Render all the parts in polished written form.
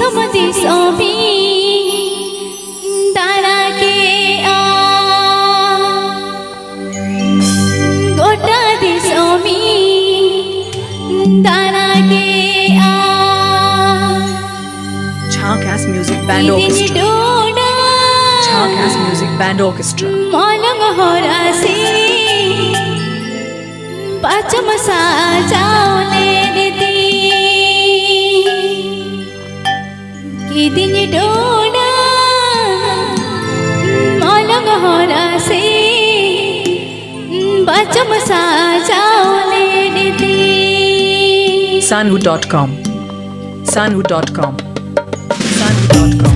देशों में तारा के गोटा देशों में तारा के Jharkhas Music Band Orchestra. Jharkhas Music Band Orchestra. मालूम हो रासी पाचम साजाने देती कि दिन डोना मालूम हो रासी पाचम साजाने देती Sanhu.com Sanhu.com Sanhu.com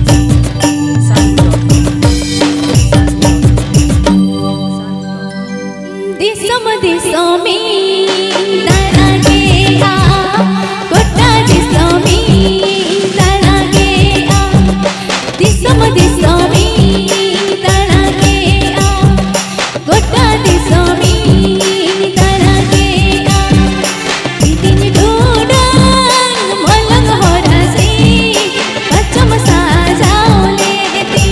देशों में तारा के गोटा देशों में तारा के देशों में तारा के गोटा देशों में तारा के दिन ढूंढा मलंग हो रसी बच्चों साजाओ ले देती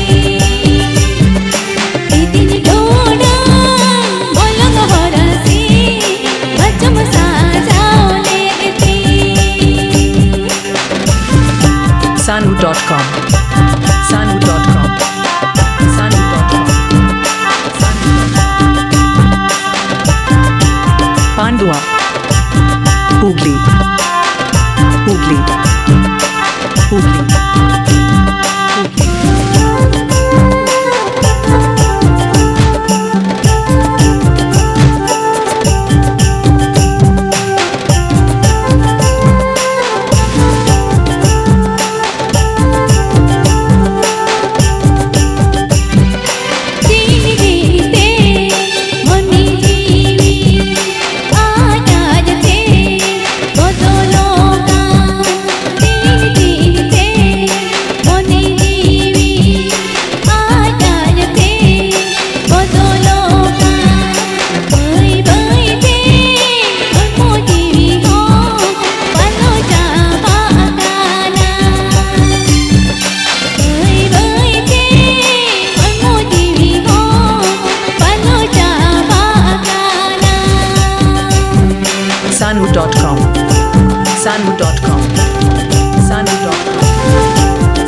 दिन ढूंढा मलंग हो रसी बच्चों साजाओ ले देती Sanhu.com Sanhu.com Sanhu.com Pandua Hooghly Hooghly Hooghly Sanhu.com Sanhu.com Sanhu.com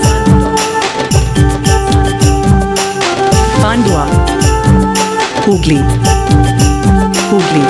Pandua Hooghly Hooghly